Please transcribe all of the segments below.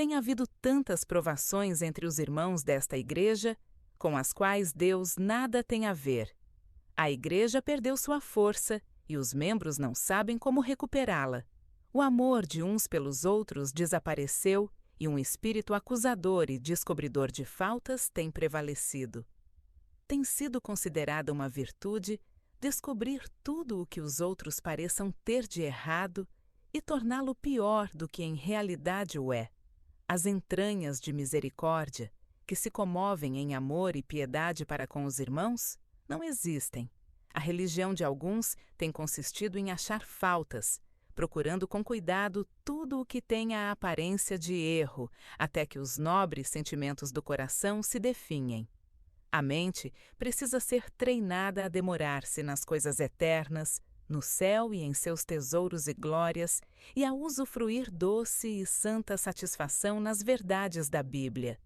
Tem havido tantas provações entre os irmãos desta igreja, com as quais Deus nada tem a ver. A igreja perdeu sua força e os membros não sabem como recuperá-la. O amor de uns pelos outros desapareceu e um espírito acusador e descobridor de faltas tem prevalecido. Tem sido considerada uma virtude descobrir tudo o que os outros pareçam ter de errado e torná-lo pior do que em realidade o é. As entranhas de misericórdia, que se comovem em amor e piedade para com os irmãos, não existem. A religião de alguns tem consistido em achar faltas, procurando com cuidado tudo o que tem a aparência de erro, até que os nobres sentimentos do coração se definhem. A mente precisa ser treinada a demorar-se nas coisas eternas, no céu e em seus tesouros e glórias, e a usufruir doce e santa satisfação nas verdades da Bíblia.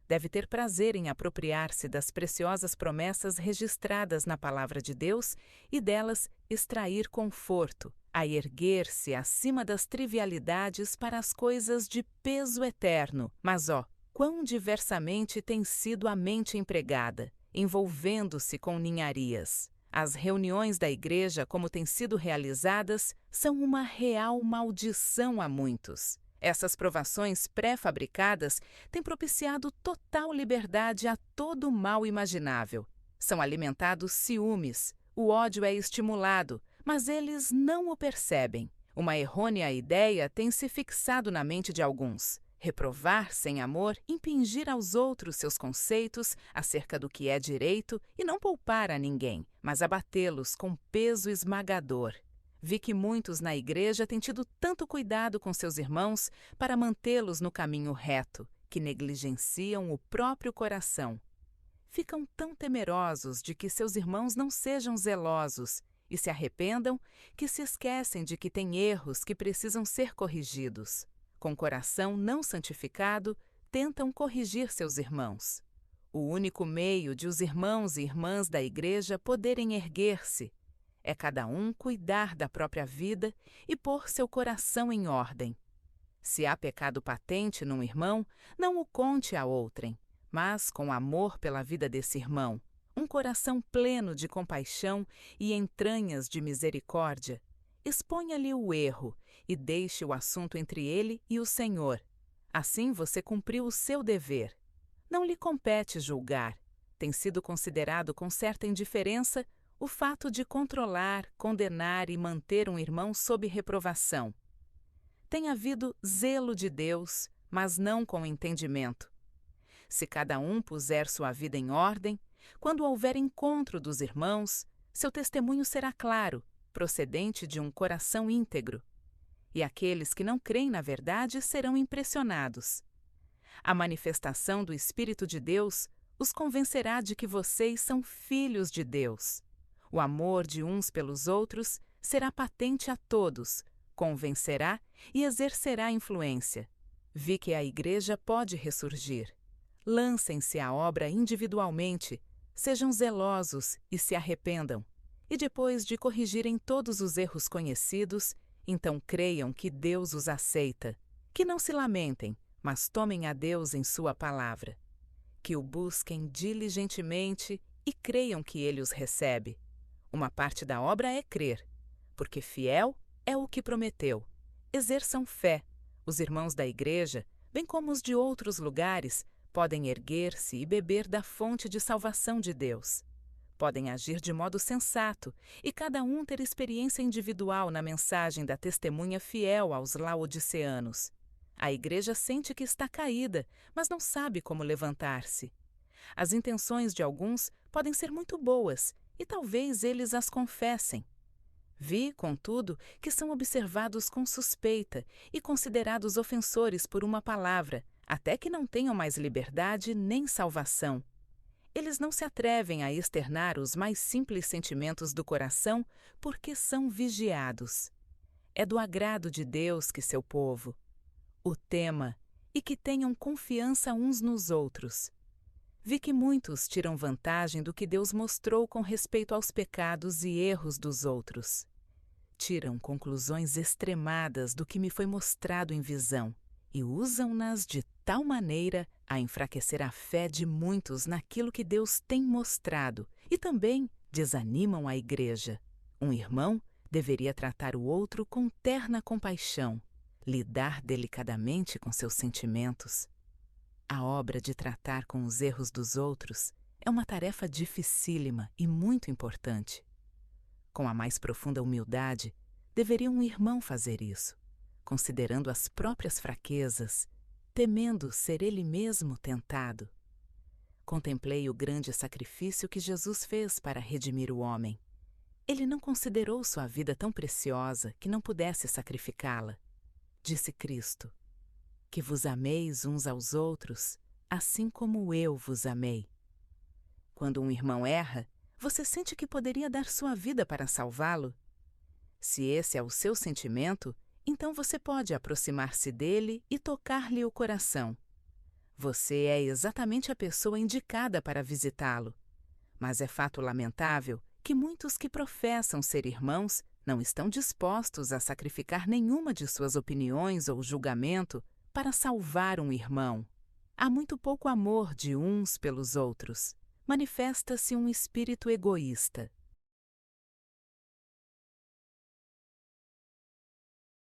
Deve ter prazer em apropriar-se das preciosas promessas registradas na Palavra de Deus e delas extrair conforto, a erguer-se acima das trivialidades para as coisas de peso eterno. Mas, quão diversamente tem sido a mente empregada, envolvendo-se com ninharias. As reuniões da igreja, como têm sido realizadas, são uma real maldição a muitos. Essas provações pré-fabricadas têm propiciado total liberdade a todo o mal imaginável. São alimentados ciúmes, o ódio é estimulado, mas eles não o percebem. Uma errônea ideia tem se fixado na mente de alguns. Reprovar sem amor, impingir aos outros seus conceitos acerca do que é direito e não poupar a ninguém, mas abatê-los com peso esmagador. Vi que muitos na igreja têm tido tanto cuidado com seus irmãos para mantê-los no caminho reto, que negligenciam o próprio coração. Ficam tão temerosos de que seus irmãos não sejam zelosos e se arrependam que se esquecem de que têm erros que precisam ser corrigidos. Com coração não santificado, tentam corrigir seus irmãos. O único meio de os irmãos e irmãs da igreja poderem erguer-se é cada um cuidar da própria vida e pôr seu coração em ordem. Se há pecado patente num irmão, não o conte a outrem, mas com amor pela vida desse irmão, um coração pleno de compaixão e entranhas de misericórdia, exponha-lhe o erro e deixe o assunto entre ele e o Senhor. Assim você cumpriu o seu dever. Não lhe compete julgar. Tem sido considerado com certa indiferença o fato de controlar, condenar e manter um irmão sob reprovação. Tem havido zelo de Deus, mas não com entendimento. Se cada um puser sua vida em ordem, quando houver encontro dos irmãos, seu testemunho será claro, procedente de um coração íntegro. E aqueles que não creem na verdade serão impressionados. A manifestação do Espírito de Deus os convencerá de que vocês são filhos de Deus. O amor de uns pelos outros será patente a todos, convencerá e exercerá influência. Vi que a igreja pode ressurgir. Lancem-se à obra individualmente, sejam zelosos e se arrependam. E depois de corrigirem todos os erros conhecidos, então creiam que Deus os aceita. Que não se lamentem, mas tomem a Deus em sua palavra. Que o busquem diligentemente e creiam que Ele os recebe. Uma parte da obra é crer, porque fiel é o que prometeu. Exerçam fé. Os irmãos da igreja, bem como os de outros lugares, podem erguer-se e beber da fonte de salvação de Deus. Podem agir de modo sensato e cada um ter experiência individual na mensagem da testemunha fiel aos laodiceanos. A igreja sente que está caída, mas não sabe como levantar-se. As intenções de alguns podem ser muito boas e talvez eles as confessem. Vi, contudo, que são observados com suspeita e considerados ofensores por uma palavra, até que não tenham mais liberdade nem salvação. Eles não se atrevem a externar os mais simples sentimentos do coração porque são vigiados. É do agrado de Deus que seu povo o tema e que tenham confiança uns nos outros. Vi que muitos tiram vantagem do que Deus mostrou com respeito aos pecados e erros dos outros. Tiram conclusões extremadas do que me foi mostrado em visão e usam-nas de tal maneira a enfraquecer a fé de muitos naquilo que Deus tem mostrado e também desanimam a igreja. Um irmão deveria tratar o outro com terna compaixão, lidar delicadamente com seus sentimentos. A obra de tratar com os erros dos outros é uma tarefa dificílima e muito importante. Com a mais profunda humildade, deveria um irmão fazer isso, considerando as próprias fraquezas, temendo ser ele mesmo tentado. Contemplei o grande sacrifício que Jesus fez para redimir o homem. Ele não considerou sua vida tão preciosa que não pudesse sacrificá-la. Disse Cristo: que vos ameis uns aos outros, assim como eu vos amei. Quando um irmão erra, você sente que poderia dar sua vida para salvá-lo? Se esse é o seu sentimento, então você pode aproximar-se dele e tocar-lhe o coração. Você é exatamente a pessoa indicada para visitá-lo. Mas é fato lamentável que muitos que professam ser irmãos não estão dispostos a sacrificar nenhuma de suas opiniões ou julgamento para salvar um irmão. Há muito pouco amor de uns pelos outros. Manifesta-se um espírito egoísta.